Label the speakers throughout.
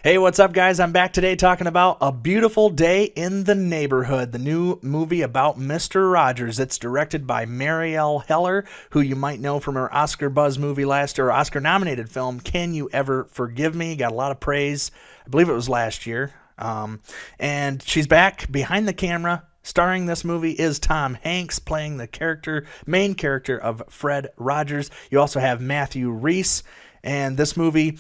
Speaker 1: Hey, what's up, guys? I'm back today talking about A Beautiful Day in the Neighborhood, the new movie about Mr. Rogers. It's directed by Marielle Heller, who you might know from her Oscar buzz movie last year, or Oscar-nominated film, Can You Ever Forgive Me? Got a lot of praise. I believe it was last year. And she's back behind the camera. Starring this movie is Tom Hanks playing the main character of Fred Rogers. You also have Matthew Rhys, and this movie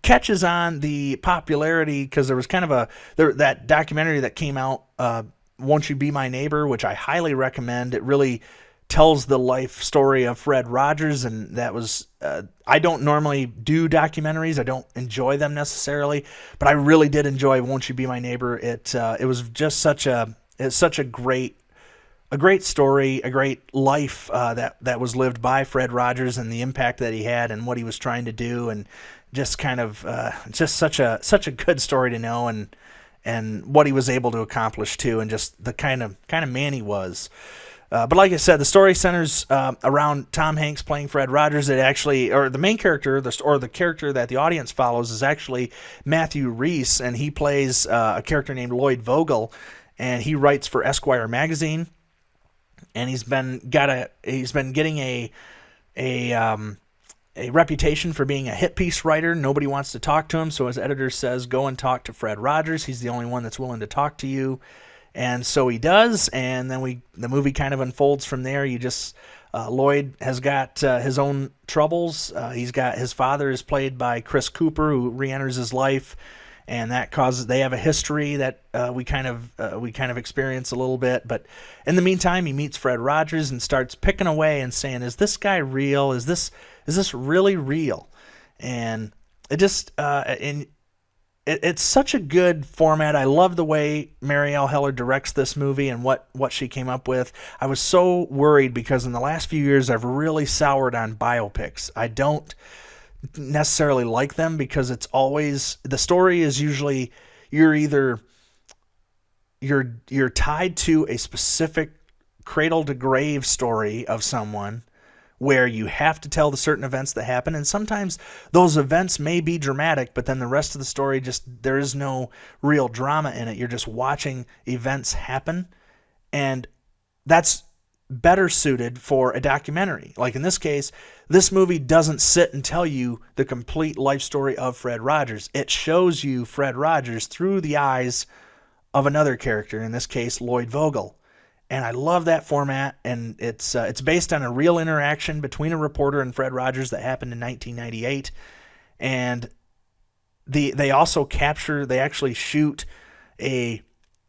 Speaker 1: catches on the popularity because there was kind of that documentary that came out, Won't You Be My Neighbor, which I highly recommend. It really tells the life story of Fred Rogers, and that was I don't normally do documentaries. I don't enjoy them necessarily, but I really did enjoy Won't You Be My Neighbor. It was just such a great story, a great life that was lived by Fred Rogers, and the impact that he had and what he was trying to do, and just kind of just such a good story to know, and what he was able to accomplish too, and just the kind of man he was. But like I said, the story centers around Tom Hanks playing Fred Rogers. The main character, the character that the audience follows, is actually Matthew Rhys, and he plays a character named Lloyd Vogel, and he writes for Esquire magazine, and he's been getting a reputation for being a hit piece writer. Nobody wants to talk to him, so his editor says, go and talk to Fred Rogers. He's the only one that's willing to talk to you. And so he does, and then the movie kind of unfolds from there. Lloyd has got his own troubles. His father is played by Chris Cooper, who re-enters his life, and that causes, they have a history that we kind of experience a little bit. But in the meantime, he meets Fred Rogers and starts picking away and saying, is this guy real? Is this really real? And it's such a good format. I love the way Marielle Heller directs this movie and what she came up with. I was so worried because in the last few years I've really soured on biopics. I don't necessarily like them because it's always, the story is usually you're tied to a specific cradle to grave story of someone where you have to tell the certain events that happen, and sometimes those events may be dramatic, but then the rest of the story, there is no real drama in it. You're just watching events happen, and that's better suited for a documentary. Like in this case, this movie doesn't sit and tell you the complete life story of Fred Rogers. It shows you Fred Rogers through the eyes of another character, in this case, Lloyd Vogel. And I love that format, and it's based on a real interaction between a reporter and Fred Rogers that happened in 1998. And they actually shoot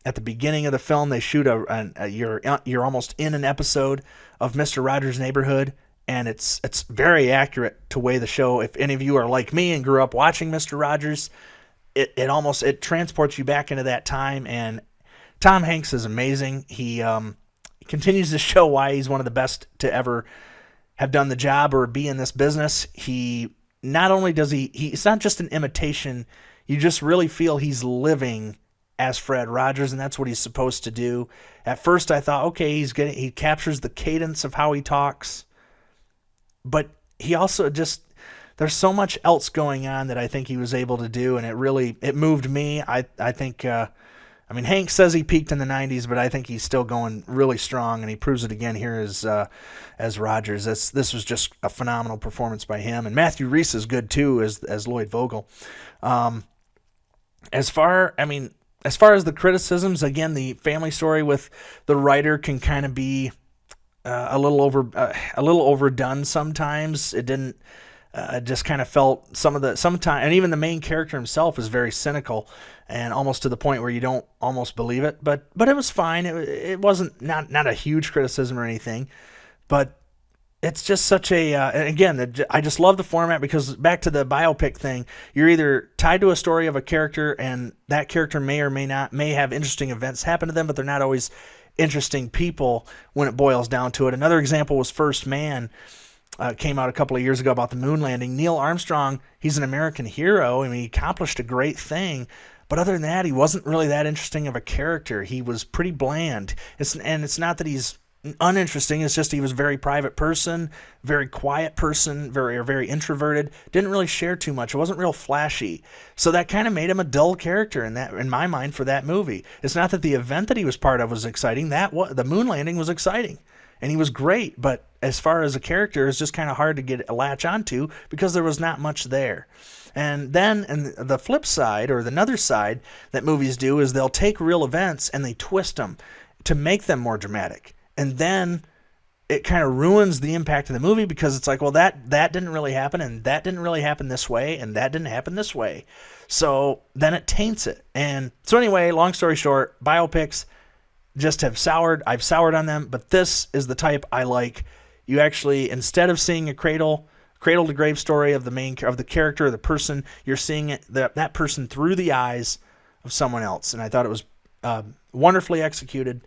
Speaker 1: at the beginning of the film, they shoot you're almost in an episode of Mr. Rogers' Neighborhood, and it's very accurate to way the show. If any of you are like me and grew up watching Mr. Rogers, it transports you back into that time. And Tom Hanks is amazing. He continues to show why he's one of the best to ever have done the job or be in this business. He not only does it's not just an imitation. You just really feel he's living as Fred Rogers, and that's what he's supposed to do. At first I thought, okay, he captures the cadence of how he talks, but he also there's so much else going on that I think he was able to do, and it moved me. I think Hank says he peaked in the 90s, but I think he's still going really strong, and he proves it again here as Rogers. This was just a phenomenal performance by him, and Matthew Rhys is good too as Lloyd Vogel. As far as the criticisms, again, the family story with the writer can kind of be a little overdone sometimes. It didn't. Just kind of felt sometimes, and even the main character himself is very cynical, and almost to the point where you don't almost believe it. But it was fine. It wasn't not a huge criticism or anything, but it's just such a again, I just love the format because back to the biopic thing, you're either tied to a story of a character, and that character may have interesting events happen to them, but they're not always interesting people when it boils down to it. Another example was First Man. Came out a couple of years ago about the moon landing. Neil Armstrong, he's an American hero. He accomplished a great thing, but other than that, he wasn't really that interesting of a character. He was pretty bland. It's not that he's uninteresting. It's just he was a very private person, very quiet person, very introverted. Didn't really share too much. It wasn't real flashy. So that kind of made him a dull character in my mind for that movie. It's not that the event that he was part of was exciting. The moon landing was exciting, and he was great. But as far as a character, it's just kind of hard to get a latch onto because there was not much there. And then, and the flip side, or another side that movies do, is they'll take real events and they twist them to make them more dramatic. And then it kind of ruins the impact of the movie because it's like, well, that didn't really happen, and that didn't really happen this way, and that didn't happen this way. So then it taints it. And so anyway, long story short, biopics just have soured. I've soured on them, but this is the type I like. You actually, instead of seeing a cradle to grave story of the character or the person, you're seeing that person through the eyes of someone else. And I thought it was wonderfully executed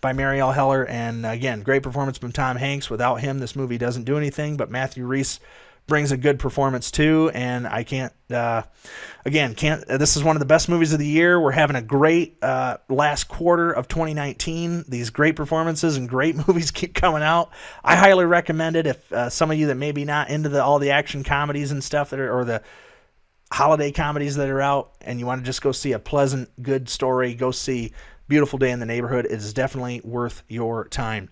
Speaker 1: by Marielle Heller, and again, great performance from Tom Hanks. Without him, this movie doesn't do anything, but Matthew Rhys brings a good performance too, and I can't, this is one of the best movies of the year. We're having a great last quarter of 2019. These great performances and great movies keep coming out. I highly recommend it. If some of you that maybe not into all the action comedies and stuff or the holiday comedies that are out, and you want to just go see a pleasant, good story, go see Beautiful Day in the Neighborhood. It is definitely worth your time.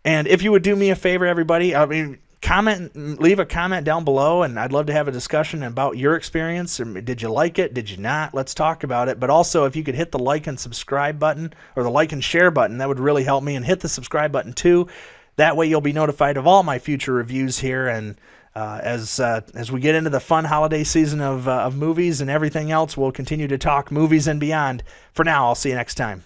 Speaker 1: And if you would do me a favor, everybody, leave a comment down below, and I'd love to have a discussion about your experience. Did you like it? Did you not? Let's talk about it. But also, if you could hit the like and subscribe button, or the like and share button, that would really help me. And hit the subscribe button too. That way you'll be notified of all my future reviews here. And as we get into the fun holiday season of movies and everything else, we'll continue to talk movies and beyond. For now, I'll see you next time.